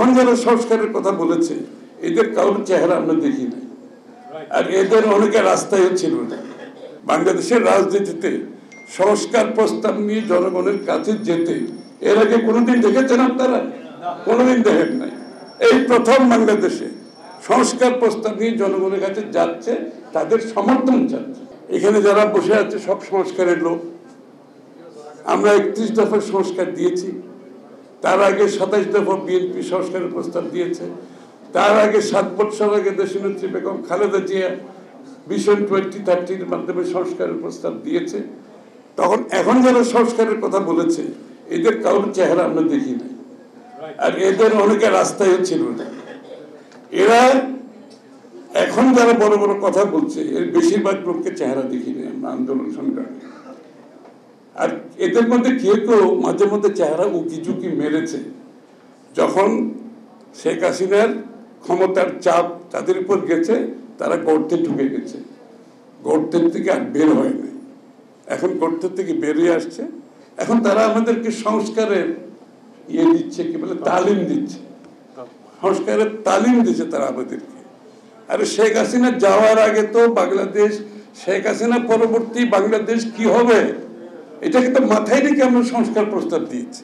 এখন যারা সংস্কারের কথা বলেছে এদের কারোর চেহারা আমরা দেখি নাই, আর এদের অনেকে রাস্তায়ও ছিল না। বাংলাদেশের রাজনীতিতে সংস্কার প্রস্তাব নিয়ে জনগণের কাছে যেতে এর আগে কোনোদিন দেখেছেন আপনারা? কোনোদিন দেখেন নাই। এই প্রথম বাংলাদেশে সংস্কার প্রস্তাব নিয়ে জনগণের কাছে যাচ্ছে, তাদের সমর্থন চাচ্ছে। এখানে যারা বসে আছে সব সংস্কারের লোক। আমরা 31 দফার সংস্কার দিয়েছি, তার আগে 27 দফা বিএনপি সংস্কারের প্রস্তাব দিয়েছে, তার আগে 7 বছর আগে দেশনেত্রী বেগম খালেদা জিয়া ভিশন 2030 এর মাধ্যমে সংস্কারের প্রস্তাব দিয়েছে। তখন এখন যারা সংস্কারের কথা বলেছে এদের কারোর চেহারা আমরা দেখি নাই, আর এদের অনেকে রাস্তায়ও ছিল না। এরা এখন যারা বড় বড় কথা বলছে এর বেশিরভাগ লোককে চেহারা দেখি নাই আমরা আন্দোলন সংগ্রামে। আর এদের মধ্যে কেউ কেউ মাঝে মধ্যে চেহারা উকি ঝুঁকি মেরেছে যখন শেখ হাসিনার ক্ষমতার চাপ তাদের উপর গেছে, তারা গর্তে ঢুকে গেছে, গর্তের থেকে আর বের হয় না। এখন গর্তের থেকে বেরিয়ে আসছে, এখন তারা আমাদেরকে সংস্কারের দিচ্ছে, কি বলে তালিম দিচ্ছে, সংস্কারের তালিম দিচ্ছে তারা আমাদেরকে। আরে শেখ হাসিনা যাওয়ার আগে তো বাংলাদেশ, শেখ হাসিনা পরবর্তী বাংলাদেশ কি হবে এটাকে তো মাথায় রেখে আমরা সংস্কার প্রস্তাব দিয়েছি।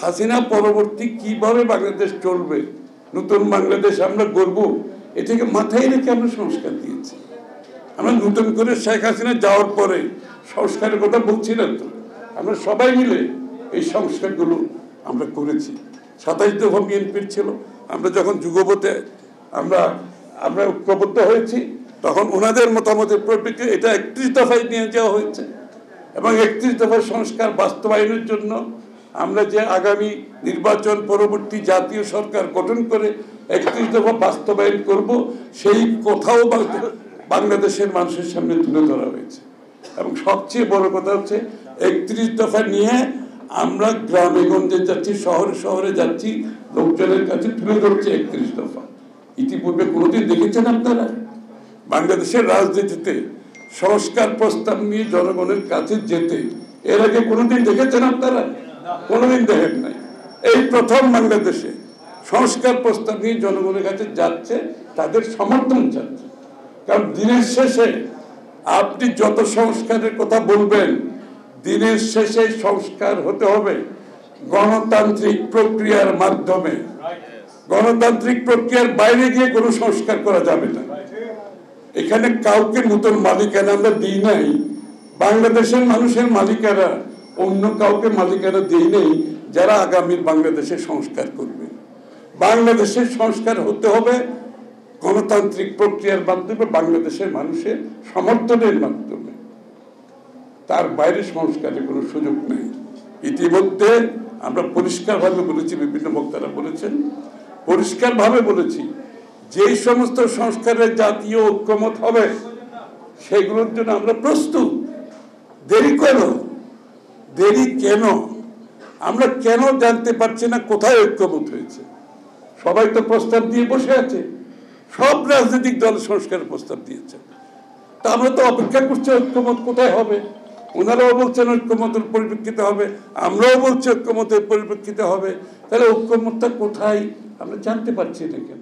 হাসিনা পরবর্তী কিভাবে বাংলাদেশ চলবে, নতুন বাংলাদেশ আমরা গড়ব, এটাকে মাথায় রেখে আমরা সংস্কার দিয়েছি। আমরা নতুন করে শেখ হাসিনা যাওয়ার পরে সংস্কারের কথা বলছিলাম তো, আমরা সবাই মিলে এই সংস্কারগুলো আমরা করেছি। 27 দফা বিএনপির ছিল, আমরা যখন যুগপথে আমরা ঐক্যবদ্ধ হয়েছি তখন ওনাদের মতামতের পরিপ্রেক্ষিতে এটা 31 দফায় নিয়ে যাওয়া হয়েছে, এবং 31 দফার সংস্কার বাস্তবায়নের জন্য আমরা যে আগামী নির্বাচন পরবর্তী জাতীয় সরকার গঠন করে 31 দফা বাস্তবায়ন করব, সেই কথাও বাংলাদেশের মানুষের সামনে তুলে ধরা হয়েছে। এবং সবচেয়ে বড় কথা হচ্ছে 31 দফা নিয়ে আমরা গ্রামে গঞ্জে যাচ্ছি, শহরে শহরে যাচ্ছি, লোকজনের কাছে তুলে ধরছে 31 দফা। ইতিপূর্বে কোনোদিন দেখেছেন আপনারা? বাংলাদেশের রাজনীতিতে সংস্কার প্রস্তাব নিয়ে জনগণের কাছে যেতে এর আগে কোনোদিন দেখেছেন আপনারা? কোনোদিন দেখেন নাই। এই প্রথম বাংলাদেশে সংস্কার প্রস্তাব নিয়ে জনগণের কাছে যাচ্ছে, তাদের সমর্থন চাচ্ছে। কারণ দিনের শেষে আপনি যত সংস্কারের কথা বলবেন, দিনের শেষে সংস্কার হতে হবে গণতান্ত্রিক প্রক্রিয়ার মাধ্যমে। গণতান্ত্রিক প্রক্রিয়ার বাইরে গিয়ে কোনো সংস্কার করা যাবে না। এখানে কাউকে নতুন মালিকানা আমরা দিই নাই, বাংলাদেশের মানুষের মালিকানা অন্য কাউকে মালিকানা দিই নেই যারা আগামীর বাংলাদেশের সংস্কার করবে। বাংলাদেশের সংস্কার হতে হবে গণতান্ত্রিক প্রক্রিয়ার মাধ্যমে, বাংলাদেশের মানুষের সমর্থনের মাধ্যমে, তার বাইরে সংস্কারের কোনো সুযোগ নেই। ইতিমধ্যে আমরা পরিষ্কারভাবে বলেছি, বিভিন্ন বক্তারা বলেছেন, পরিষ্কারভাবে বলেছি, যেই সমস্ত সংস্কারের জাতীয় ঐক্যমত হবে সেগুলোর জন্য আমরা প্রস্তুত। দেরি কেন? দেরি কেন? আমরা কেন জানতে পারছি না কোথায় ঐক্যমত হয়েছে? সবাই তো প্রস্তাব দিয়ে বসে আছে, সব রাজনৈতিক দল সংস্কারের প্রস্তাব দিয়েছে, তা আমরা তো অপেক্ষা করছি ঐক্যমত কোথায় হবে। ওনারাও বলছেন ঐক্যমতের পরিপ্রেক্ষিতে হবে, আমরাও বলছি ঐক্যমতের পরিপ্রেক্ষিতে হবে। তাহলে ঐক্যমতটা কোথায় আমরা জানতে পারছি না কেন?